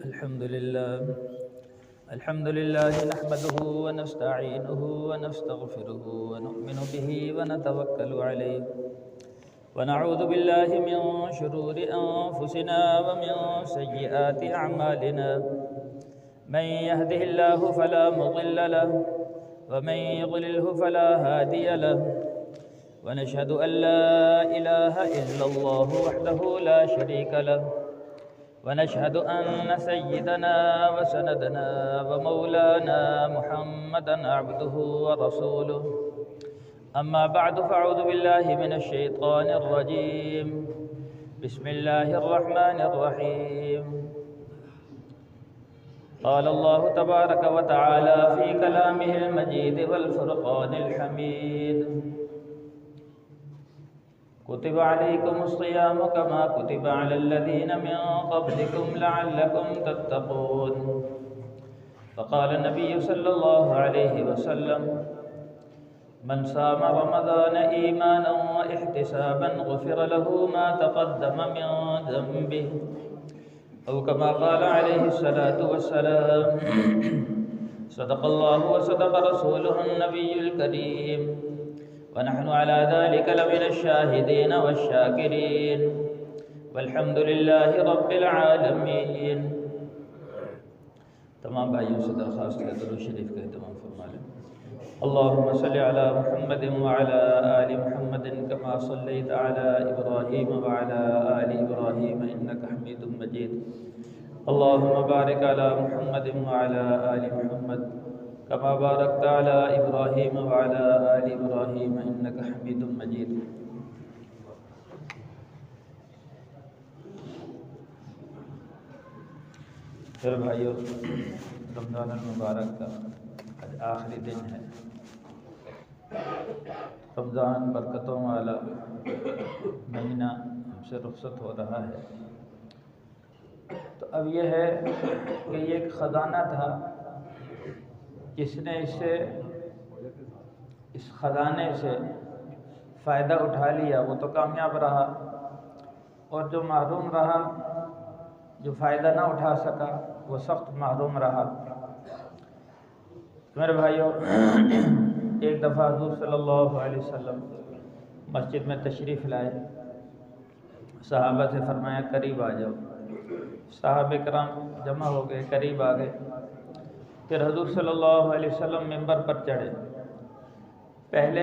الحمد لله نحمده ونستعينه ونستغفره ونؤمن به ونتوكل عليه ونعوذ بالله من شرور أنفسنا ومن سيئات أعمالنا من يهده الله فلا مضل له ومن يضلله فلا هادي له ونشهد أن لا إله إلا الله وحده لا شريك له ونشهد أن سيدنا وسندنا ومولانا محمدا عبده ورسوله أما بعد فأعوذ بالله من الشيطان الرجيم بسم الله الرحمن الرحيم قال الله تبارك وتعالى في كلامه المجيد والفرقان الحميد كتب عليكم الصيام كما كتب على الذين من قبلكم لعلكم تتقون فقال النبي صلى الله عليه وسلم من صام رمضان إيمانا واحتسابا غفر له ما تقدم من ذنبه أو كما قال عليه الصلاة والسلام صدق الله وصدق رسوله النبي الكريم ونحن على ذلك لمن الشاهدين والشاكرين والحمد لله رب العالمين. تمام بھائیوں سے درخواست ہے درود شریف کا اہتمام فرما لیں. اللهم صل على محمد وعلى آل محمد كما صليت على إبراهيم وعلى آل إبراهيم إنك حميد مجيد. اللهم بارك على محمد وعلى آل محمد كما باركت على إبراهيم وعلى آل إبراهيم إنك حميد مجيد. پھر بھائیو، رمضان المبارک کا آج آخری دن ہے. رمضان برکتوں والا مہینہ ہم سے رخصت ہو رہا ہے. تو اب یہ ہے کہ یہ ایک خزانہ تھا، جس نے اس خزانے سے فائدہ اٹھا لیا وہ تو کامیاب رہا، اور جو محروم رہا، جو فائدہ نہ اٹھا سکا، وہ سخت محروم رہا. میرے بھائیوں، ایک دفعہ حضور صلی اللہ علیہ وسلم مسجد میں تشریف لائے. صحابہ سے فرمایا قریب آ جاؤ. صحابہ کرام جمع ہو گئے، قریب آ گئے. پھر حضور صلی اللہ علیہ وسلم ممبر پر چڑھے. پہلے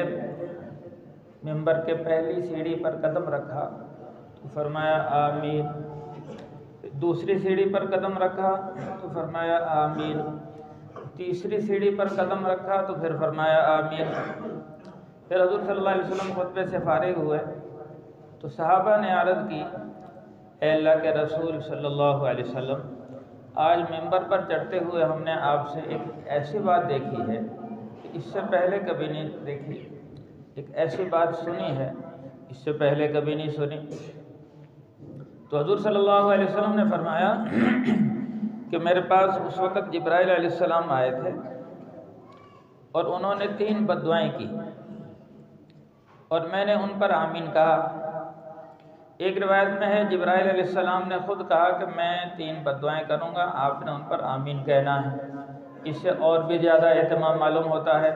ممبر کے پہلی سیڑھی پر قدم رکھا تو فرمایا آمین. دوسری سیڑھی پر قدم رکھا تو فرمایا آمین. تیسری سیڑھی پر قدم رکھا تو پھر فرمایا آمین. پھر حضور صلی اللہ علیہ وسلم خطبے سے فارغ ہوئے تو صحابہ نے عرض کی، اے اللہ کے رسول صلی اللہ علیہ وسلم، آج ممبر پر چڑھتے ہوئے ہم نے آپ سے ایک ایسی بات دیکھی ہے کہ اس سے پہلے کبھی نہیں دیکھی، ایک ایسی بات سنی ہے اس سے پہلے کبھی نہیں سنی. تو حضور صلی اللہ علیہ وسلم نے فرمایا کہ میرے پاس اس وقت جبرائیل علیہ السلام آئے تھے اور انہوں نے 3 بددعائیں کی اور میں نے ان پر آمین کہا. ایک روایت میں ہے جبرائیل علیہ السلام نے خود کہا کہ میں 3 بددعائیں کروں گا، آپ نے ان پر آمین کہنا ہے. اس سے اور بھی زیادہ اہتمام معلوم ہوتا ہے.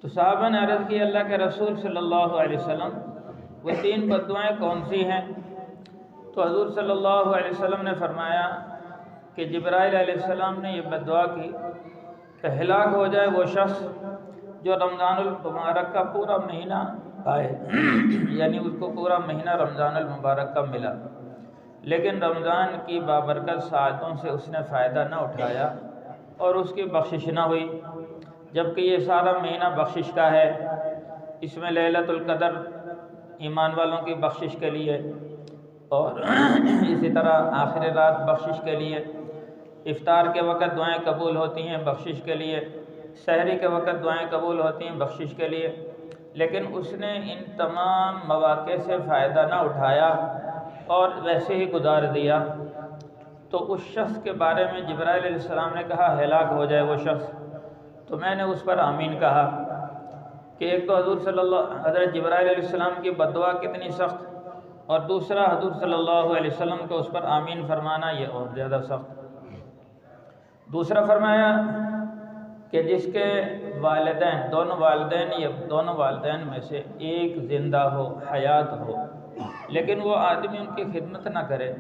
تو صحابہ نے عرض کی، اللہ کے رسول صلی اللہ علیہ وسلم، وہ 3 بددعائیں کون سی ہیں؟ تو حضور صلی اللہ علیہ وسلم نے فرمایا کہ جبرائیل علیہ السلام نے یہ بددعا کی کہ ہلاک ہو جائے وہ شخص جو رمضان المبارک کا پورا مہینہ پائے، یعنی اس کو پورا مہینہ رمضان المبارک کا ملا، لیکن رمضان کی بابرکت ساعتوں سے اس نے فائدہ نہ اٹھایا اور اس کی بخشش نہ ہوئی، جبکہ یہ سارا مہینہ بخشش کا ہے. اس میں لیلۃ القدر ایمان والوں کی بخشش کے لیے، اور اسی طرح آخر رات بخشش کے لیے، افطار کے وقت دعائیں قبول ہوتی ہیں بخشش کے لیے، سحری کے وقت دعائیں قبول ہوتی ہیں بخشش کے لیے. لیکن اس نے ان تمام مواقع سے فائدہ نہ اٹھایا اور ویسے ہی گزار دیا. تو اس شخص کے بارے میں جبرائیل علیہ السلام نے کہا ہلاک ہو جائے وہ شخص. تو میں نے اس پر آمین کہا کہ ایک تو حضرت جبرائیل علیہ السلام کی بددعا کتنی سخت، اور دوسرا حضور صلی اللہ علیہ وسلم کو اس پر آمین فرمانا، یہ اور زیادہ سخت۔ دوسرا فرمایا کہ جس کے والدین، دونوں والدین میں سے ایک زندہ ہو، حیات ہو، لیکن وہ آدمی ان کی خدمت نہ کرے،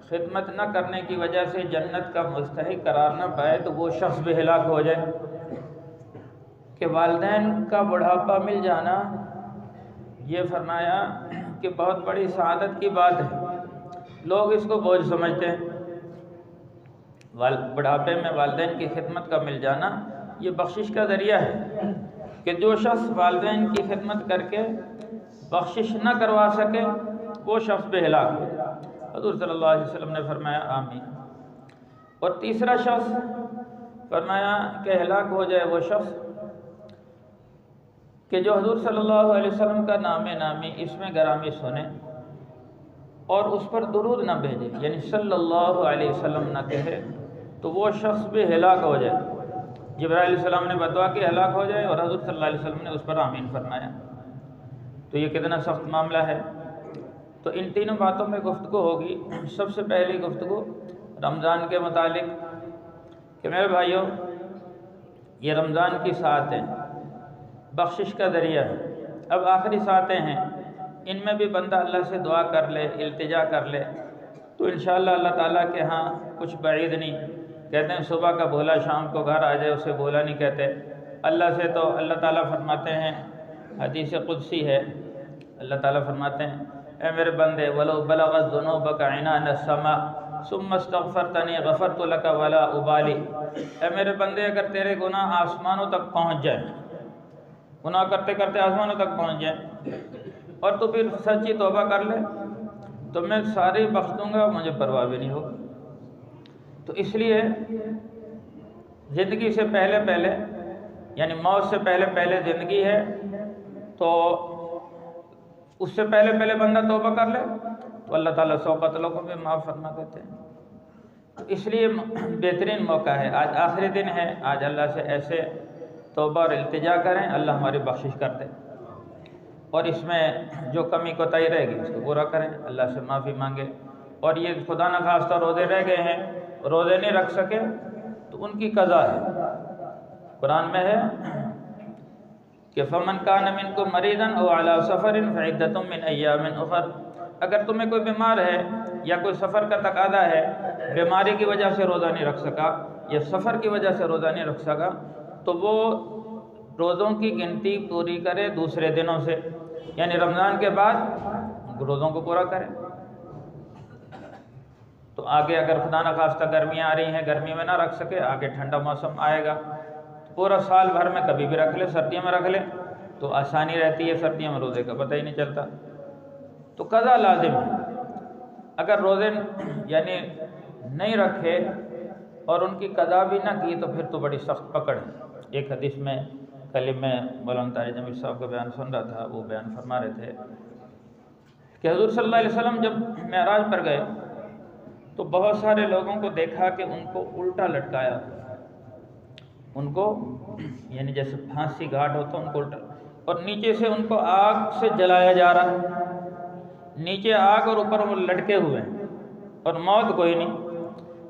خدمت نہ کرنے کی وجہ سے جنت کا مستحق قرار نہ پائے، تو وہ شخص بھی ہلاک ہو جائے۔ کہ والدین کا بڑھاپا مل جانا، یہ فرمایا کہ بہت بڑی سعادت کی بات ہے، لوگ اس کو بوجھ سمجھتے ہیں۔ بڑھاپے میں والدین کی خدمت کا مل جانا یہ بخشش کا ذریعہ ہے، کہ جو شخص والدین کی خدمت کر کے بخشش نہ کروا سکے وہ شخص بے ہلاک ہو جائے۔ حضور صلی اللہ علیہ وسلم نے فرمایا آمین۔ اور تیسرا شخص فرمایا کہ ہلاک ہو جائے وہ شخص کہ جو حضور صلی اللہ علیہ وسلم کا نام نامی اسم گرامی سنے اور اس پر درود نہ بھیجے، یعنی صلی اللہ علیہ وسلم نہ کہے، تو وہ شخص بھی ہلاک ہو جائے۔ جبرائیل علیہ السلام نے بدعا کہ ہلاک ہو جائے، اور حضور صلی اللہ علیہ وسلم نے اس پر آمین فرمایا۔ تو یہ کتنا سخت معاملہ ہے۔ تو ان تینوں باتوں میں گفتگو ہوگی۔ سب سے پہلی گفتگو رمضان کے متعلق کہ میرے بھائیوں، یہ رمضان کی ساعتیں بخشش کا ذریعہ ہے۔ اب آخری ساعتیں ہیں، ان میں بھی بندہ اللہ سے دعا کر لے، التجا کر لے، تو انشاءاللہ اللہ تعالیٰ کے ہاں کچھ بعید نہیں۔ کہتے ہیں صبح کا بھولا شام کو گھر آ جائے، اسے بھولا نہیں کہتے۔ اللہ سے تو اللہ تعالیٰ فرماتے ہیں، حدیث قدسی ہے، اللہ تعالیٰ فرماتے ہیں اے میرے بندے وَلَوْ بَلَغَتْ ذُنُوبَكَ عِنَانَ السَّمَاءِ ثُمَّ اسْتَغْفَرْتَنِي غَفَرْتُ لَكَ وَلَا أُبَالِي۔ اے میرے بندے، اگر تیرے گناہ آسمانوں تک پہنچ جائیں، گناہ کرتے کرتے آسمانوں تک پہنچ جائیں، اور تو پھر سچی توبہ کر لے تو میں ساری بخش دوں گا، مجھے پرواہ بھی نہیں ہوگی۔ تو اس لیے زندگی سے پہلے یعنی موت سے پہلے زندگی ہے، تو اس سے پہلے بندہ توبہ کر لے تو اللہ تعالیٰ 100 قتلوں کو بھی معاف فرما دیتے ہیں۔ تو اس لیے بہترین موقع ہے، آج آخری دن ہے، آج اللہ سے ایسے توبہ اور التجا کریں، اللہ ہماری بخشش کر دے، اور اس میں جو کمی کوتاہی رہے گی اس کو پورا کریں، اللہ سے معافی مانگے۔ اور یہ خدا نخواستہ روزے رہ گئے ہیں، روزے نہیں رکھ سکے تو ان کی قضا ہے۔ قرآن میں ہے کہ فَمَنْ كَانَ مِنْكُمْ مَرِيضًا أَوْ عَلَىٰ سَفَرٍ فَعِدَّةٌ مِّنْ أَيَّامٍ أُخَرَ۔ اگر تمہیں کوئی بیمار ہے یا کوئی سفر کا تقاضا ہے، بیماری کی وجہ سے روزہ نہیں رکھ سکا یا سفر کی وجہ سے روزہ نہیں رکھ سکا، تو وہ روزوں کی گنتی پوری کرے دوسرے دنوں سے، یعنی رمضان کے بعد روزوں کو پورا کرے۔ تو آگے اگر خدا نخواستہ گرمیاں آ رہی ہیں، گرمی میں نہ رکھ سکے، آگے ٹھنڈا موسم آئے گا، پورا سال بھر میں کبھی بھی رکھ لے، سردیوں میں رکھ لے تو آسانی رہتی ہے، سردیوں میں روزے کا پتہ ہی نہیں چلتا۔ تو قضا لازم ہے۔ اگر روزے یعنی نہیں رکھے اور ان کی قضا بھی نہ کی تو پھر تو بڑی سخت پکڑ ہے۔ ایک حدیث میں کل میں مولانا طارق جمیل صاحب کا بیان سن رہا تھا، وہ بیان فرما رہے تھے کہ حضور صلی اللہ علیہ وسلم جب معراج پر گئے تو بہت سارے لوگوں کو دیکھا کہ ان کو الٹا لٹکایا، ان کو یعنی جیسے پھانسی گھاٹ ہوتا ان کو الٹا، اور نیچے سے ان کو آگ سے جلایا جا رہا، نیچے آگ اور اوپر وہ لٹکے ہوئے ہیں، اور موت کوئی نہیں۔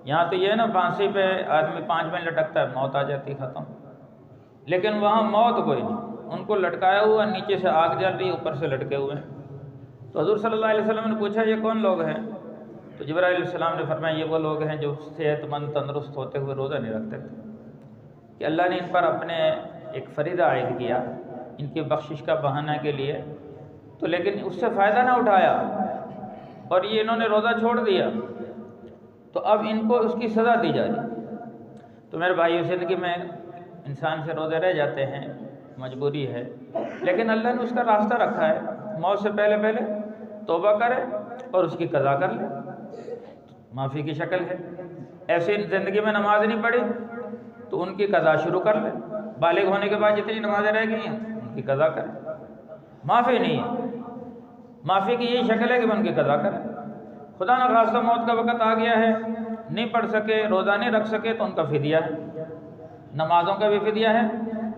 یہاں تو یہ ہے نا، پھانسی پہ آدمی 5 منٹ لٹکتا ہے، موت آ جاتی ختم، لیکن وہاں موت کوئی نہیں، ان کو لٹکایا ہوا، نیچے سے آگ جل رہی، اوپر سے لٹکے ہوئے ہیں۔ تو حضور صلی اللہ علیہ وسلم نے پوچھا یہ کون لوگ ہیں؟ تو جبرائیل علیہ السلام نے فرمایا یہ وہ لوگ ہیں جو صحت مند تندرست ہوتے ہوئے روزہ نہیں رکھتے تھے، کہ اللہ نے ان پر اپنے ایک فریضہ عائد کیا ان کی بخشش کا بہانہ کے لیے، تو لیکن اس سے فائدہ نہ اٹھایا اور یہ انہوں نے روزہ چھوڑ دیا، تو اب ان کو اس کی سزا دی جا رہی۔ تو میرے بھائیو، زندگی میں انسان سے روزے رہ جاتے ہیں، مجبوری ہے، لیکن اللہ نے اس کا راستہ رکھا ہے، موت سے پہلے توبہ کرے اور اس کی قضا کر لے، معافی کی شکل ہے۔ ایسے زندگی میں نماز نہیں پڑھی تو ان کی قضا شروع کر لے، بالغ ہونے کے بعد جتنی نمازیں رہ گئی ہیں ان کی قضا کرے۔ معافی نہیں ہے، معافی کی یہی شکل ہے کہ ان کی قضا کرے۔ خدا نخواستہ موت کا وقت آ گیا ہے، نہیں پڑھ سکے، روزہ نہیں رکھ سکے، تو ان کا فدیہ ہے، نمازوں کا بھی فدیہ ہے۔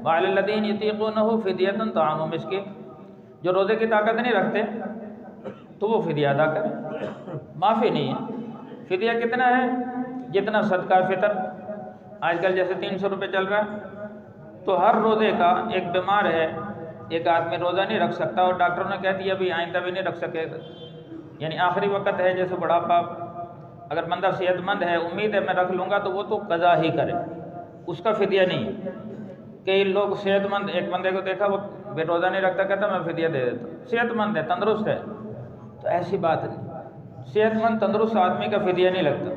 وعلی الذین یطیقونہ فدیۃ طعام مسکین، جو روزے کی طاقت نہیں رکھتے تو وہ فدیہ ادا کرے، معافی نہیں ہے۔ فدیہ کتنا ہے؟ جتنا صدقہ فطر، آج کل جیسے 300 روپے چل رہا ہے، تو ہر روزے کا، ایک بیمار ہے، ایک آدمی روزہ نہیں رکھ سکتا اور ڈاکٹروں نے کہہ دیا ابھی آئندہ بھی نہیں رکھ سکے گا، یعنی آخری وقت ہے، جیسے بڑھاپا، اگر بندہ صحت مند ہے، امید ہے میں رکھ لوں گا، تو وہ تو قضا ہی کرے، اس کا فدیہ نہیں ہے۔ کئی لوگ صحت مند، ایک بندے کو دیکھا وہ بے روزہ نہیں رکھتا، کہتا میں فدیہ دے دیتا ہوں، صحت مند ہے، تندرست ہے، تو ایسی بات نہیں، صحت مند تندرست آدمی کا فدیہ نہیں لگتا۔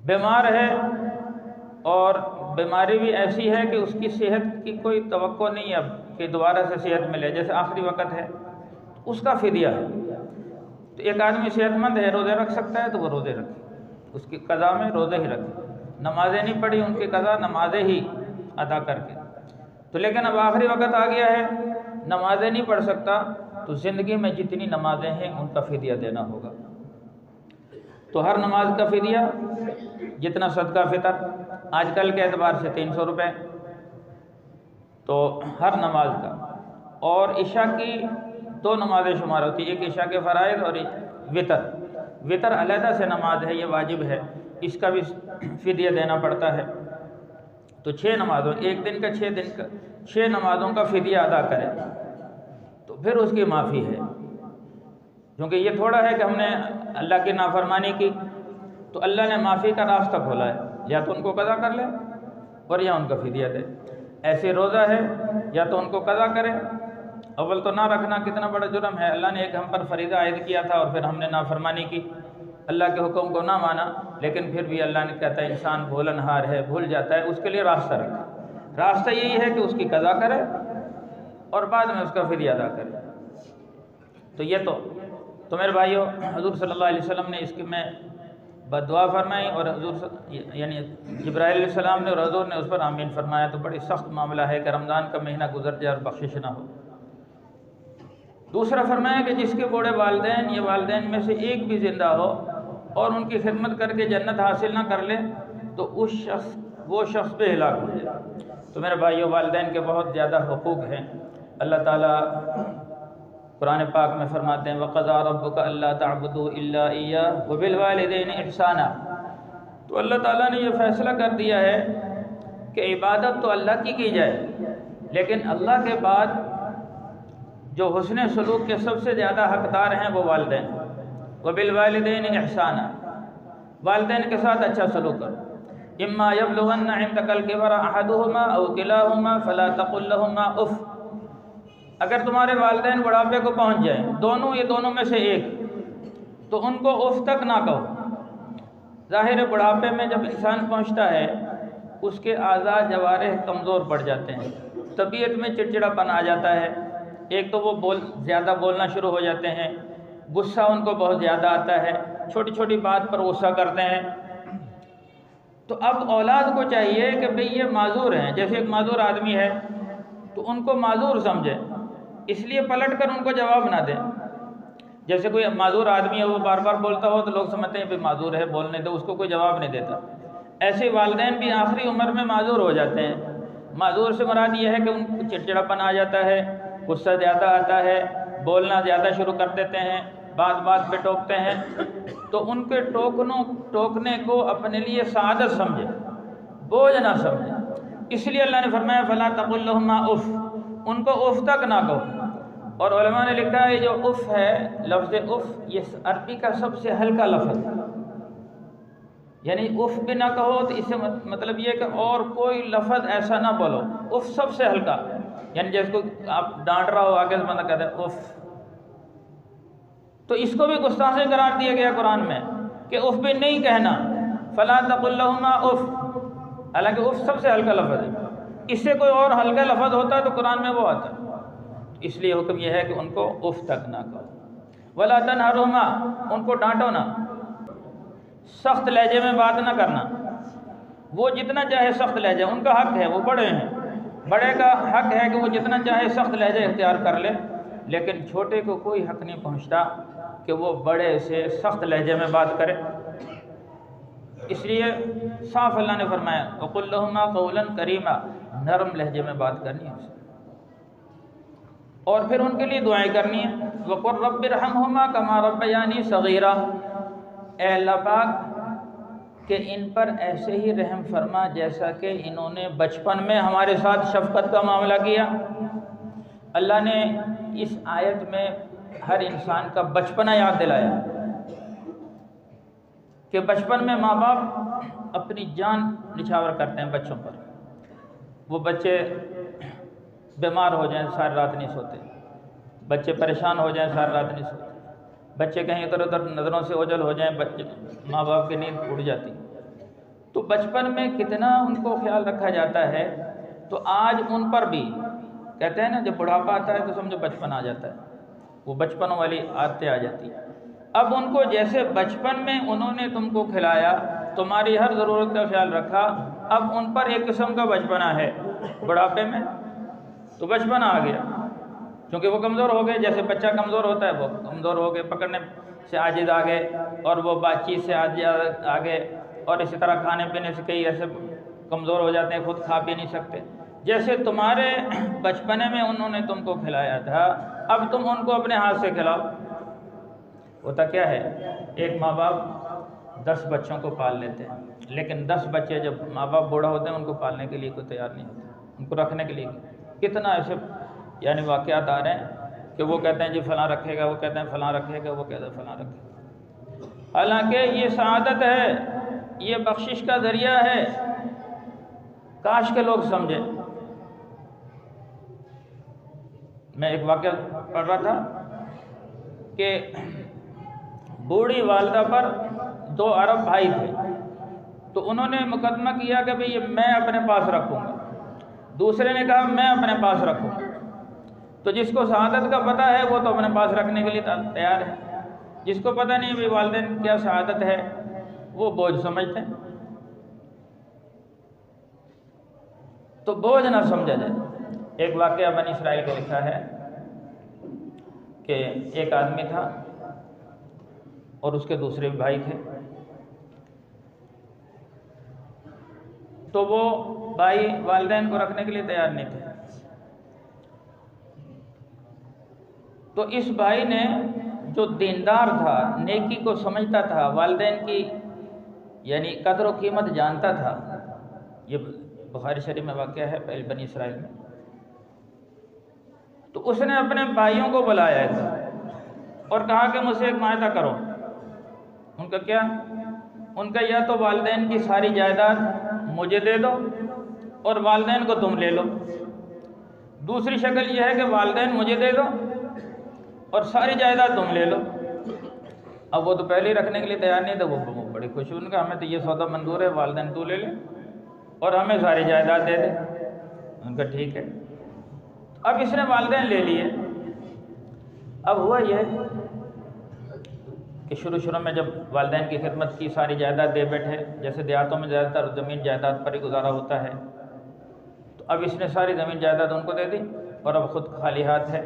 بیمار ہے اور بیماری بھی ایسی ہے کہ اس کی صحت کی کوئی توقع نہیں ہے اب کہ دوبارہ سے صحت ملے، جیسے آخری وقت ہے، اس کا فدیہ ہے۔ تو ایک آدمی صحت مند ہے، روزے رکھ سکتا ہے تو وہ روزے رکھے، اس کی قضا میں روزے ہی رکھے، نمازیں نہیں پڑھی ان کی قضا نمازیں ہی ادا کر کے۔ تو لیکن اب آخری وقت آ گیا ہے، نمازیں نہیں پڑھ سکتا، تو زندگی میں جتنی نمازیں ہیں ان کا فدیہ دینا ہوگا۔ تو ہر نماز کا فدیہ جتنا صدقہ فطر، آج کل کے اعتبار سے 300 روپے، تو ہر نماز کا۔ اور عشاء کی 2 نمازیں شمار ہوتی ہیں، ایک عشاء کے فرائض اور وطر۔ وطر علیحدہ سے نماز ہے، یہ واجب ہے، اس کا بھی فدیہ دینا پڑتا ہے۔ تو 6 نمازوں، ایک دن کا 6 نمازوں کا فدیہ ادا کرے تو پھر اس کی معافی ہے، کیونکہ یہ تھوڑا ہے کہ ہم نے اللہ کی نافرمانی کی تو اللہ نے معافی کا راستہ کھولا ہے، یا تو ان کو قضا کر لے اور یا ان کا فدیہ دے۔ ایسے روزہ ہے، یا تو ان کو قضا کرے، اول تو نہ رکھنا کتنا بڑا جرم ہے، اللہ نے ایک ہم پر فریضہ عائد کیا تھا اور پھر ہم نے نافرمانی کی، اللہ کے حکم کو نہ مانا، لیکن پھر بھی اللہ نے کہتا ہے انسان بھولنہار ہے، بھول جاتا ہے، اس کے لیے راستہ رکھا۔ راستہ یہی ہے کہ اس کی قضا کرے اور بعد میں اس کا فدیہ ادا کرے۔ تو یہ تو میرے بھائیو، حضور صلی اللہ علیہ وسلم نے اس کی میں بد دعا فرمائی، اور حضور یعنی جبرائیل علیہ السلام نے اور حضور نے اس پر آمین فرمایا، تو بڑی سخت معاملہ ہے کہ رمضان کا مہینہ گزر جائے اور بخشش نہ ہو۔ دوسرا فرمایا کہ جس کے بوڑھے والدین یا والدین میں سے ایک بھی زندہ ہو اور ان کی خدمت کر کے جنت حاصل نہ کر لے تو وہ شخص پہ ہلاک ہو جائے۔ تو میرے بھائیو، والدین کے بہت زیادہ حقوق ہیں۔ اللہ تعالیٰ قرآن پاک میں فرماتے ہیں وَقَضَىٰ رَبُّكَ أَلَّا تَعْبُدُوا إِلَّا إِيَّاهُ وَبِالْوَالِدَيْنِ إِحْسَانًا۔ تو اللہ تعالیٰ نے یہ فیصلہ کر دیا ہے کہ عبادت تو اللہ کی جائے، لیکن اللہ کے بعد جو حسن سلوک کے سب سے زیادہ حقدار ہیں وہ والدین۔ وَبِالْوَالِدَيْنِ إِحْسَانًا، والدین کے ساتھ اچھا سلوک کرو۔ إِمَّا يَبْلُغَنَّ عِندَكَ الْكِبَرَ أَحَدُهُمَا أَوْ كِلَاهُمَا فَلَا تَقُل لَّهُمَا أُفٍّ۔ اگر تمہارے والدین بڑھاپے کو پہنچ جائیں، دونوں یا دونوں میں سے ایک، تو ان کو اف تک نہ کہو۔ ظاہر بڑھاپے میں جب انسان پہنچتا ہے اس کے اعضاء جوارح کمزور پڑ جاتے ہیں، طبیعت میں چڑچڑاپن آ جاتا ہے، ایک تو وہ زیادہ بولنا شروع ہو جاتے ہیں، غصہ ان کو بہت زیادہ آتا ہے، چھوٹی چھوٹی بات پر غصہ کرتے ہیں۔ تو اب اولاد کو چاہیے کہ بھئی یہ معذور ہیں، جیسے ایک معذور آدمی ہے تو ان کو معذور سمجھے، اس لیے پلٹ کر ان کو جواب نہ دیں۔ جیسے کوئی معذور آدمی ہے، وہ بار بار بولتا ہو تو لوگ سمجھتے ہیں بھئی معذور ہے، بولنے دو، اس کو کوئی جواب نہیں دیتا۔ ایسے والدین بھی آخری عمر میں معذور ہو جاتے ہیں۔ معذور سے مراد یہ ہے کہ ان کو چڑچڑاپن آ جاتا ہے، غصہ زیادہ آتا ہے، بولنا زیادہ شروع کر دیتے ہیں، بات بات پہ ٹوکتے ہیں، تو ان کے ٹوکنے کو اپنے لیے سعادت سمجھے، بوجھ نہ سمجھے۔ اس لیے اللہ نے فرمایا فَلَا تَقُل لَّهُمَا اُفٍّ، ان کو اف تک نہ کہو۔ اور علماء نے لکھا ہے جو اف ہے، لفظ اف یہ عربی کا سب سے ہلکا لفظ ہے، یعنی اف بھی نہ کہو تو اس سے مطلب یہ کہ اور کوئی لفظ ایسا نہ بولو، اف سب سے ہلکا، یعنی جس کو آپ ڈانٹ رہا ہو آگے سے بندہ کہتا ہے اف، تو اس کو بھی گستاخی قرار دیا گیا قرآن میں کہ اف بھی نہیں کہنا، فَلَا تَقُل لَّهُمَا اف، حالانکہ اف سب سے ہلکا لفظ ہے، اس سے کوئی اور ہلکا لفظ ہوتا تو قرآن میں وہ آتا، اس لیے حکم یہ ہے کہ ان کو اف تک نہ کہو۔ وَلَا تَنْهَرْهُمَا، ان کو ڈانٹو نہ، سخت لہجے میں بات نہ کرنا، وہ جتنا چاہے سخت لہجہ، ان کا حق ہے، وہ بڑے ہیں، بڑے کا حق ہے کہ وہ جتنا چاہے سخت لہجہ اختیار کر لے، لیکن چھوٹے کو کوئی حق نہیں پہنچتا کہ وہ بڑے سے سخت لہجے میں بات کرے۔ اس لیے صاف اللہ نے فرمایا وَقُلْ لَهُمَا قَوْلًا كَرِيمًا، نرم لہجے میں بات کرنی ہے اسے۔ اور پھر ان کے لیے دعائیں کرنی ہیں۔ وَقُلْ رَبِّ ارْحَمْهُمَا كَمَا رَبَّيَانِي صَغِيرًا، اے اللہ پاک کہ ان پر ایسے ہی رحم فرما جیسا کہ انہوں نے بچپن میں ہمارے ساتھ شفقت کا معاملہ کیا۔ اللہ نے اس آیت میں ہر انسان کا بچپنا یاد دلایا کہ بچپن میں ماں باپ اپنی جان نچھاور کرتے ہیں بچوں پر۔ وہ بچے بیمار ہو جائیں ساری رات نہیں سوتے، بچے پریشان ہو جائیں ساری رات نہیں سوتے، بچے کہیں ادھر ادھر نظروں سے اوجھل ہو جائیں، بچے ماں باپ کی نیند اڑ جاتی۔ تو بچپن میں کتنا ان کو خیال رکھا جاتا ہے، تو آج ان پر بھی کہتے ہیں نا جب بڑھاپا آتا ہے تو سمجھو بچپن آ جاتا ہے، وہ بچپن والی عادتیں آ جاتی ہیں۔ اب ان کو جیسے بچپن میں انہوں نے تم کو کھلایا، تمہاری ہر ضرورت کا خیال رکھا، اب ان پر ایک قسم کا بچپنا ہے، بڑھاپے میں تو بچپنا آ گیا، کیونکہ وہ کمزور ہو گئے۔ جیسے بچہ کمزور ہوتا ہے وہ کمزور ہو گئے، پکڑنے سے عاجز آ گئے، اور وہ بات چیت سے عاجز آ گئے، اور اسی طرح کھانے پینے سے کئی ایسے کمزور ہو جاتے ہیں خود کھا پی نہیں سکتے۔ جیسے تمہارے بچپنے میں انہوں نے تم کو کھلایا تھا، اب تم ان کو اپنے ہاتھ سے کھلاؤ۔ ہوتا کیا ہے، ایک ماں باپ 10 بچوں کو پال لیتے ہیں، لیکن 10 بچے جب ماں باپ بوڑھا ہوتے ہیں ان کو پالنے کے لیے کوئی تیار نہیں ہوتا، ان کو رکھنے کے لیے کتنا ایسے یعنی واقعات آ رہے ہیں کہ وہ کہتے ہیں جی فلاں رکھے گا، وہ کہتے ہیں فلاں رکھے گا، وہ کہتے ہیں فلاں رکھے گا۔ حالانکہ یہ سعادت ہے، یہ بخشش کا ذریعہ ہے، کاش کے لوگ سمجھیں۔ میں ایک واقعہ پڑھ رہا تھا کہ بوڑھی والدہ پر 2 عرب بھائی تھے، تو انہوں نے مقدمہ کیا کہ بھئی میں اپنے پاس رکھوں گا، دوسرے نے کہا میں اپنے پاس رکھوں گا۔ تو جس کو سعادت کا پتہ ہے وہ تو اپنے پاس رکھنے کے لیے تیار ہے، جس کو پتہ نہیں بھئی والدین کیا سعادت ہے وہ بوجھ سمجھتے ہیں۔ تو بوجھ نہ سمجھا جائے۔ ایک واقعہ بنی اسرائیل کا لکھا ہے کہ ایک آدمی تھا اور اس کے دوسرے بھائی تھے، تو وہ بھائی والدین کو رکھنے کے لیے تیار نہیں تھے۔ تو اس بھائی نے جو دیندار تھا، نیکی کو سمجھتا تھا، والدین کی یعنی قدر و قیمت جانتا تھا، یہ بخاری شریف میں واقعہ ہے پہلے بنی اسرائیل میں، تو اس نے اپنے بھائیوں کو بلایا تھا اور کہا کہ مجھ سے ایک معاہدہ کرو۔ ان کا کیا؟ ان کا یا تو والدین کی ساری جائیداد مجھے دے دو اور والدین کو تم لے لو، دوسری شکل یہ ہے کہ والدین مجھے دے دو اور ساری جائیداد تم لے لو۔ اب وہ تو پہلے ہی رکھنے کے لیے تیار نہیں تھا، وہ بڑی خوشی، ان کا ہمیں تو یہ سودا منظور ہے، والدین تو لے لے اور ہمیں ساری جائیداد دے دے۔ ان کا ٹھیک ہے۔ اب اس نے والدین لے لیے۔ اب ہوا یہ کہ شروع میں جب والدین کی خدمت کی، ساری جائیداد دے بیٹھے، جیسے دیہاتوں میں زیادہ تر زمین جائیداد پر ہی گزارا ہوتا ہے، تو اب اس نے ساری زمین جائیداد ان کو دے دی اور اب خود خالی ہاتھ ہے،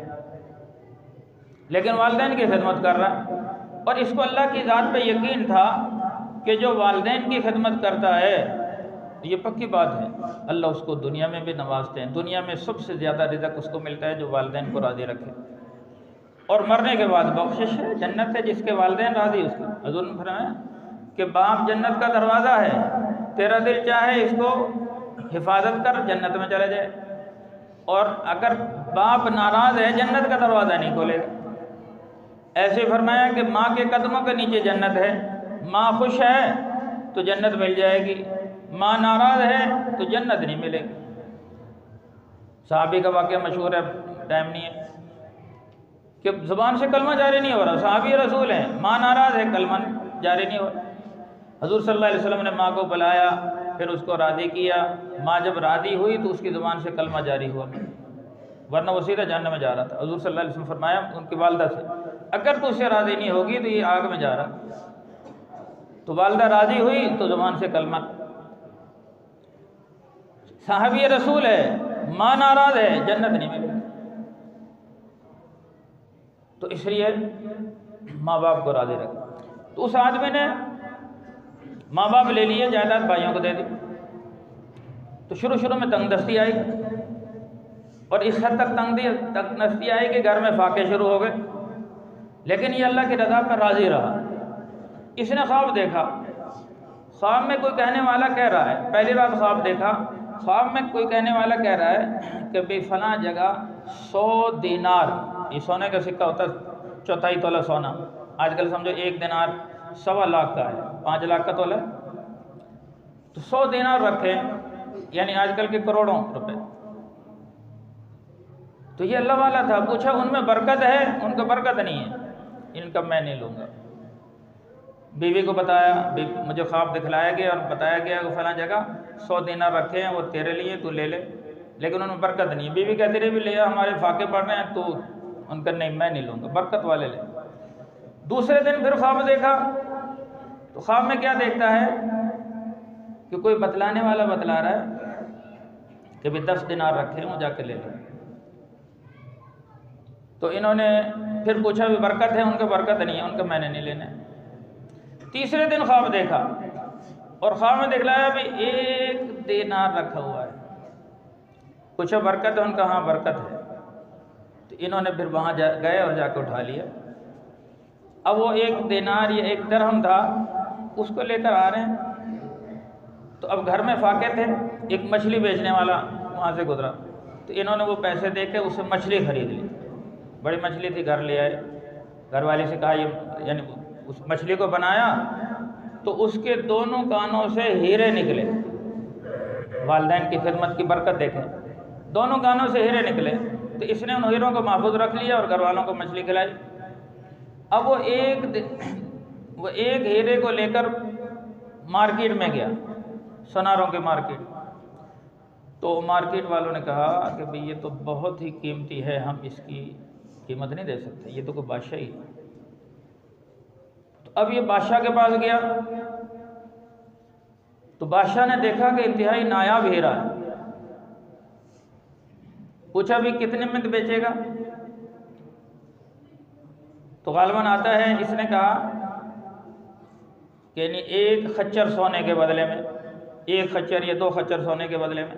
لیکن والدین کی خدمت کر رہا۔ اور اس کو اللہ کی ذات پہ یقین تھا کہ جو والدین کی خدمت کرتا ہے، یہ پکی بات ہے، اللہ اس کو دنیا میں بھی نوازتے ہیں، دنیا میں سب سے زیادہ رزق اس کو ملتا ہے جو والدین کو راضی رکھے، اور مرنے کے بعد بخشش ہے، جنت ہے جس کے والدین راضی اس کی۔ حضور نے فرمایا کہ باپ جنت کا دروازہ ہے، تیرا دل چاہے اس کو حفاظت کر جنت میں چلا جائے، اور اگر باپ ناراض ہے جنت کا دروازہ نہیں کھولے گا۔ ایسے فرمایا کہ ماں کے قدموں کے نیچے جنت ہے، ماں خوش ہے تو جنت مل جائے گی، ماں ناراض ہے تو جنت نہیں ملے گی۔ صحابی کا واقعہ مشہور ہے، ٹائم نہیں ہے، کہ زبان سے کلمہ جاری نہیں ہو رہا، صحابی رسول ہیں، ماں ناراض ہے، کلمہ جاری نہیں ہو رہا۔ حضور صلی اللہ علیہ وسلم نے ماں کو بلایا، پھر اس کو راضی کیا، ماں جب راضی ہوئی تو اس کی زبان سے کلمہ جاری ہوا، ورنہ وہ سیدھا جہنم میں جا رہا تھا۔ حضور صلی اللہ علیہ وسلم فرمایا ان کی والدہ سے، اگر تو اس سے راضی نہیں ہوگی تو یہ آگ میں جا رہا۔ تو والدہ راضی ہوئی تو زبان سے کلمہ۔ صحابی رسول ہے، ماں ناراض ہے، جنت نہیں ملے۔ تو اس لیے ماں باپ کو راضی رکھا۔ تو اس آدمی نے ماں باپ لے لیے، جائیداد بھائیوں کو دے دی۔ تو شروع میں تنگ دستی آئی اور اس حد تک نستی آئی کہ گھر میں فاقے شروع ہو گئے، لیکن یہ اللہ کی رضا پر راضی رہا۔ اس نے خواب دیکھا، خواب میں کوئی کہنے والا کہہ رہا ہے، پہلی رات خواب دیکھا، خواب میں کوئی کہنے والا کہہ رہا ہے کہ بھئی فلاں جگہ 100 دینار، یہ سونے کا سکہ ہوتا ہے 4 تولہ سونا، آج کل سمجھو 1 دینار 1.25 لاکھ کا ہے، 5 لاکھ کا تولہ ہے، تو 100 دینار رکھے، یعنی آج کل کے کروڑوں روپے۔ تو یہ اللہ والا تھا، پوچھا ان میں برکت ہے؟ ان کا برکت نہیں ہے، ان کا میں نہیں لوں گا۔ بیوی کو بتایا، مجھے خواب دکھلایا گیا اور بتایا گیا کہ فلاں جگہ 100 دینار رکھے ہیں، وہ تیرے لیے، تو لے لے، لیکن ان میں برکت نہیں ہے۔ بیوی کہتی رہی بھی لے، ہمارے فاقے پڑ رہے ہیں، تو ان کا نہیں، میں نہیں لوں گا، برکت والے لے۔ دوسرے دن پھر خواب دیکھا، تو خواب میں کیا دیکھتا ہے کہ کوئی بتلانے والا بتلا رہا ہے کہ بھی 10 دینار رکھے، وہ جا کے لے لو۔ تو انہوں نے پھر پوچھا بھی برکت ہے؟ ان کا برکت نہیں ہے، ان کا میں نے نہیں لینا ہے۔ تیسرے دن خواب دیکھا اور خواب میں دکھلایا بھی 1 دینار رکھا ہوا ہے، پوچھا برکت ہے؟ ان کا ہاں برکت ہے۔ تو انہوں نے پھر وہاں گئے اور جا کے اٹھا لیا۔ اب وہ 1 دینار یا 1 درہم تھا، اس کو لے کر آ رہے ہیں، تو اب گھر میں فاقے تھے، ایک مچھلی بیچنے والا وہاں سے گزرا، تو انہوں نے وہ پیسے دے کے اس سے مچھلی خرید لی، بڑی مچھلی تھی، گھر لے آئے، گھر والی سے کہا یہ، یعنی اس مچھلی کو بنایا تو اس کے دونوں کانوں سے ہیرے نکلے، والدین کی خدمت کی برکت دیکھیں، دونوں کانوں سے ہیرے نکلے، تو اس نے ان ہیروں کو محفوظ رکھ لیا اور گھر والوں کو مچھلی کھلائی۔ اب وہ ایک ہیرے کو لے کر مارکیٹ میں گیا، سوناروں کی مارکیٹ، تو مارکیٹ والوں نے کہا کہ بھئی یہ تو بہت ہی قیمتی ہے، ہم اس کی قیمت نہیں دے سکتے، یہ تو کوئی بادشاہی ہے۔ تو اب یہ بادشاہ کے پاس گیا، تو بادشاہ نے دیکھا کہ انتہائی نایاب ہیرا ہے، پوچھا بھی کتنے میں بیچے گا؟ تو غالباً آتا ہے، اس نے کہا کہ یعنی 1 خچر سونے کے بدلے میں، 1 خچر یا 2 خچر سونے کے بدلے میں۔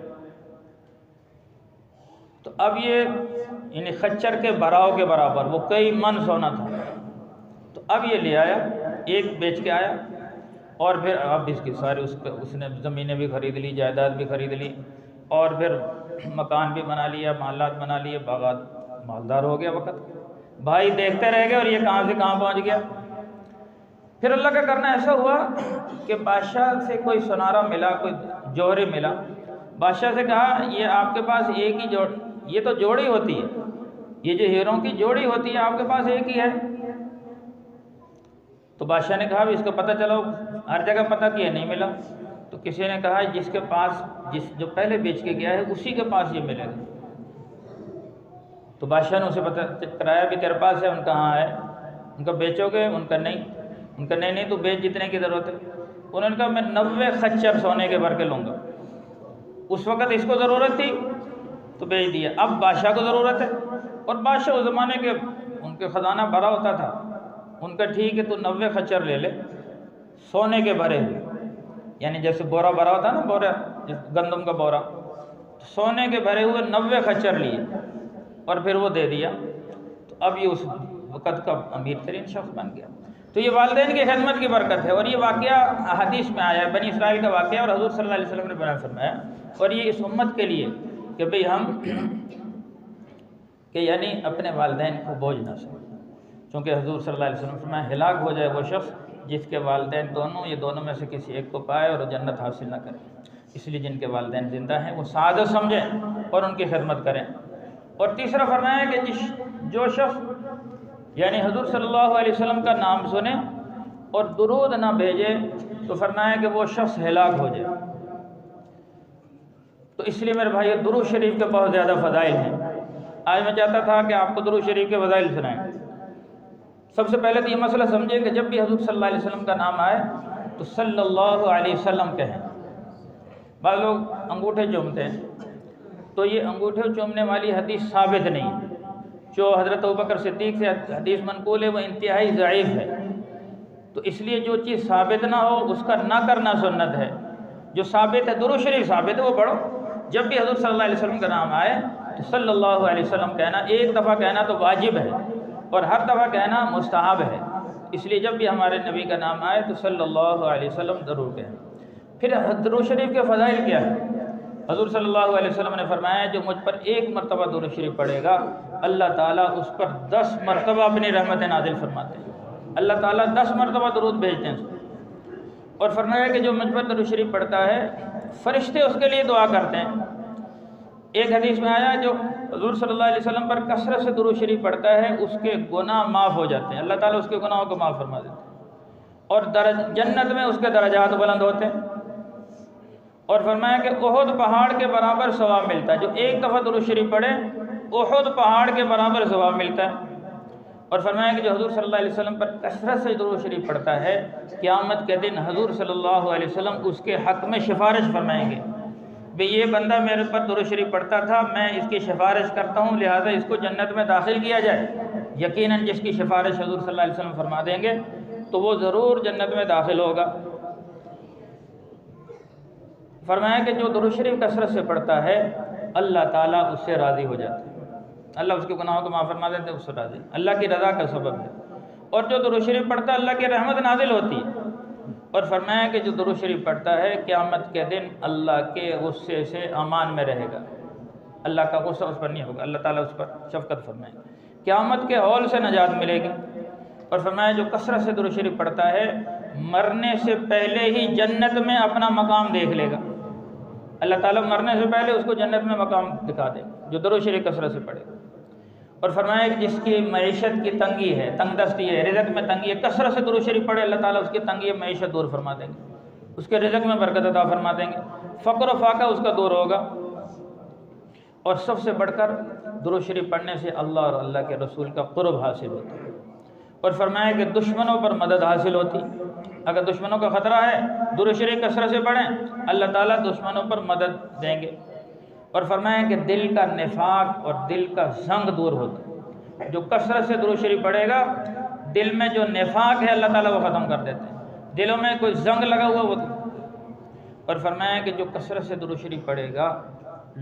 تو اب یہ یعنی خچر کے براؤ کے برابر، وہ کئی من سونا تھا، تو اب یہ لے آیا، 1 بیچ کے آیا، اور پھر اب اس کی ساری اس نے زمینیں بھی خرید لی، جائیداد بھی خرید لی، اور پھر مکان بھی بنا لیا، محلات بنا لیے، باغات، مالدار ہو گیا وقت۔ بھائی دیکھتے رہ گئے اور یہ کہاں سے کہاں پہنچ گیا۔ پھر اللہ کا کرنا ایسا ہوا کہ بادشاہ سے کوئی سنارا ملا، کوئی جوہری ملا، بادشاہ سے کہا یہ آپ کے پاس ایک ہی یہ تو جوڑی ہوتی ہے، یہ جو ہیروں کی جوڑی ہوتی ہے آپ کے پاس ایک ہی ہے۔ تو بادشاہ نے کہا بھی اس کا پتہ چلو، ہر جگہ پتہ کیا نہیں ملا، تو کسی نے کہا جس کے پاس جو پہلے بیچ کے گیا ہے اسی کے پاس یہ ملے گا۔ تو بادشاہ نے اسے پتہ کرایا بھی تیرے پاس ہے؟ ان کا ہاں ہے۔ ان کا بیچو گے؟ ان کا نہیں۔ ان کا نہیں تو بیچ جتنے کی ضرورت ہے۔ انہوں نے کہا میں 90 خچر سونے کے بھر کے لوں گا۔ اس وقت اس کو ضرورت تھی تو بیچ دیا، اب بادشاہ کو ضرورت ہے، اور بادشاہ اس زمانے کے ان کے خزانہ بھرا ہوتا تھا، ان کا ٹھیک ہے تو 90 خچر لے لے سونے کے بھرے ہوئے، یعنی جیسے بورا بھرا ہوتا نا، بورا گندم کا بورا، سونے کے بھرے ہوئے 90 خچر لیے اور پھر وہ دے دیا۔ تو اب یہ اس وقت کا امیر ترین شخص بن گیا۔ تو یہ والدین کی خدمت کی برکت ہے، اور یہ واقعہ حدیث میں آیا ہے، بنی اسرائیل کا واقعہ، اور حضور صلی اللہ علیہ وسلم نے بیان فرمایا، اور یہ اس امت کے لیے کہ بھئی ہم کہ یعنی اپنے والدین کو بوجھ نہ سمجھیں، چونکہ حضور صلی اللہ علیہ وسلم نے فرمایا ہلاک ہو جائے وہ شخص جس کے والدین دونوں میں سے کسی ایک کو پائے اور جنت حاصل نہ کرے۔ اس لیے جن کے والدین زندہ ہیں وہ سعادت سمجھیں اور ان کی خدمت کریں۔ اور تیسرا فرمایا کہ جو شخص یعنی حضور صلی اللہ علیہ وسلم کا نام سنے اور درود نہ بھیجے تو فرمایا کہ وہ شخص ہلاک ہو جائے۔ تو اس لیے میرے بھائی درود شریف کے بہت زیادہ فضائل ہیں۔ آج میں چاہتا تھا کہ آپ کو درود شریف کے فضائل سنائیں۔ سب سے پہلے تو یہ مسئلہ سمجھیں کہ جب بھی حضور صلی اللہ علیہ وسلم کا نام آئے تو صلی اللہ علیہ وسلم کہیں۔ بعض لوگ انگوٹھے چومتے ہیں، تو یہ انگوٹھے چومنے والی حدیث ثابت نہیں ہے۔ جو حضرت ابوبکر صدیق سے حدیث منقول ہے وہ انتہائی ضعیف ہے، تو اس لیے جو چیز ثابت نہ ہو اس کا نہ کرنا سنت ہے۔ جو ثابت ہے، درود شریف ثابت ہے وہ پڑھو، جب بھی حضور صلی اللہ علیہ وسلم کا نام آئے تو صلی اللہ علیہ وسلم کہنا ایک دفعہ کہنا تو واجب ہے اور ہر دفعہ کہنا مستحب ہے، اس لیے جب بھی ہمارے نبی کا نام آئے تو صلی اللہ علیہ وسلم ضرور کہیں۔ پھر درود شریف کے فضائل کیا ہے؟ حضور صلی اللہ علیہ وسلم نے فرمایا جو مجھ پر ایک مرتبہ درود شریف پڑھے گا اللہ تعالیٰ اس پر 10 مرتبہ اپنی رحمت نازل فرماتے ہیں، اللہ تعالیٰ 10 مرتبہ درود بھیجتے ہیں۔ اور فرمایا کہ جو مجھ پر درود شریف پڑھتا ہے فرشتے اس کے لیے دعا کرتے ہیں۔ ایک حدیث میں آیا جو حضور صلی اللہ علیہ وسلم پر کثرت سے درود شریف پڑھتا ہے اس کے گناہ معاف ہو جاتے ہیں، اللہ تعالیٰ اس کے گناہوں کو معاف فرما دیتے ہیں اور جنت میں اس کے درجات بلند ہوتے ہیں۔ اور فرمایا کہ احد پہاڑ کے برابر ثواب ملتا ہے، جو ایک دفعہ درود شریف پڑھے احد پہاڑ کے برابر ثواب ملتا ہے۔ اور فرمایا کہ جو حضور صلی اللہ علیہ وسلم پر کثرت سے درود شریف پڑھتا ہے قیامت کے دن حضور صلی اللہ علیہ وسلم اس کے حق میں سفارش فرمائیں گے، بھئی یہ بندہ میرے پر درود شریف پڑھتا تھا، میں اس کی سفارش کرتا ہوں لہذا اس کو جنت میں داخل کیا جائے۔ یقیناً جس کی سفارش حضور صلی اللہ علیہ وسلم فرما دیں گے تو وہ ضرور جنت میں داخل ہوگا۔ فرمایا کہ جو درود شریف کثرت سے پڑھتا ہے اللہ تعالیٰ اس سے راضی ہو جاتا ہے، اللہ اس کے گناہوں کو معاف فرما دیتے ہیں، اس سے راضی، اللہ کی رضا کا سبب ہے۔ اور جو درود شریف پڑھتا ہے اللہ کی رحمت نازل ہوتی ہے۔ اور فرمایا کہ جو درود شریف پڑھتا ہے قیامت کے دن اللہ کے غصے سے امان میں رہے گا، اللہ کا غصہ اس پر نہیں ہوگا، اللہ تعالیٰ اس پر شفقت فرمائے گا، قیامت کے ہول سے نجات ملے گی۔ اور فرمایا جو کثرت سے درود شریف پڑھتا ہے مرنے سے پہلے ہی جنت میں اپنا مقام دیکھ لے گا، اللہ تعالیٰ مرنے سے پہلے اس کو جنت میں مقام دکھا دے گا جو درود شریف کثرت سے پڑھے گا۔ اور فرمایا کہ جس کی معیشت کی تنگی ہے، تنگ دستی ہے، رزق میں تنگی ہے، کثرت سے درود شریف پڑھے اللہ تعالیٰ اس کی تنگی معیشت دور فرما دیں گے، اس کے رزق میں برکت عطا فرما دیں گے، فقر و فاقہ اس کا دور ہوگا۔ اور سب سے بڑھ کر درود شریف پڑھنے سے اللہ اور اللہ کے رسول کا قرب حاصل ہوتا ہے۔ اور فرمایا کہ دشمنوں پر مدد حاصل ہوتی، اگر دشمنوں کا خطرہ ہے درود شریف کثرت سے پڑھیں اللہ تعالیٰ دشمنوں پر مدد دیں گے۔ اور فرمایا کہ دل کا نفاق اور دل کا زنگ دور ہوتا ہے، جو کثرت سے درود شریف پڑھے گا دل میں جو نفاق ہے اللہ تعالیٰ وہ ختم کر دیتے ہیں، دلوں میں کوئی زنگ لگا ہوا وہ۔ اور فرمایا کہ جو کثرت سے درود شریف پڑھے گا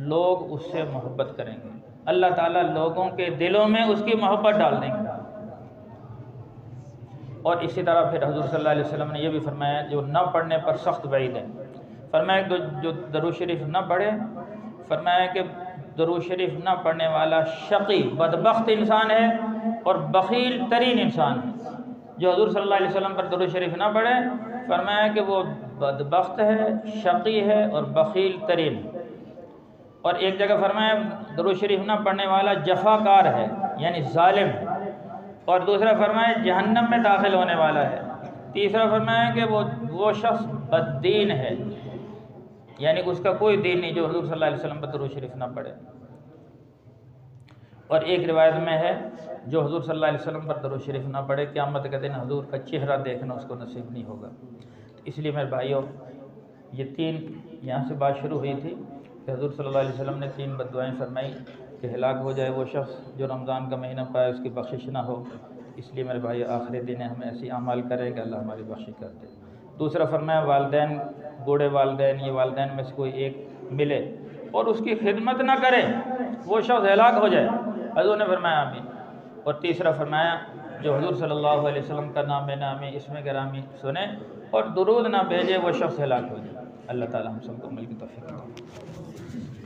لوگ اس سے محبت کریں گے، اللہ تعالیٰ لوگوں کے دلوں میں اس کی محبت ڈال دیں گے۔ اور اسی طرح پھر حضور صلی اللہ علیہ وسلم نے یہ بھی فرمایا جو نہ پڑھنے پر سخت وعید ہے، فرمایا کہ جو درود شریف نہ پڑھے، فرمایا کہ درود شریف نہ پڑھنے والا شقی بدبخت انسان ہے اور بخیل ترین انسان ہے۔ جو حضور صلی اللہ علیہ وسلم پر درود شریف نہ پڑھے فرمایا کہ وہ بدبخت ہے، شقی ہے اور بخیل ترین ہے۔ اور ایک جگہ فرمایا درود شریف نہ پڑھنے والا جفاکار ہے یعنی ظالم ہے، اور دوسرا فرمایا جہنم میں داخل ہونے والا ہے، تیسرا فرمایا کہ وہ شخص بددین ہے یعنی اس کا کوئی دین نہیں جو حضور صلی اللہ علیہ وسلم پر درود شریف نہ پڑھے۔ اور ایک روایت میں ہے جو حضور صلی اللہ علیہ وسلم پر درود شریف نہ پڑھے قیامت کے دن حضور کا چہرہ دیکھنا اس کو نصیب نہیں ہوگا۔ اس لیے میرے بھائیوں یہ 3 یہاں سے بات شروع ہوئی تھی کہ حضور صلی اللہ علیہ وسلم نے 3 بد دعائیں فرمائی کہ ہلاک ہو جائے وہ شخص جو رمضان کا مہینہ پائے اس کی بخشش نہ ہو۔ اس لیے میرے بھائی آخری دن ہے ہمیں ایسی اعمال کرے کہ اللہ ہماری بخشش کر دے۔ دوسرا فرمایا والدین، بوڑھے والدین، یہ والدین میں سے کوئی ایک ملے اور اس کی خدمت نہ کرے وہ شخص ہلاک ہو جائے، حضور نے فرمایا آمین۔ اور تیسرا فرمایا جو حضور صلی اللہ علیہ وسلم کا نام نامی اسم گرامی سنے اور درود نہ بھیجے وہ شخص ہلاک ہو جائے۔ اللہ تعالی ہم سب کو عمل کی توفیق عطا فرمائے۔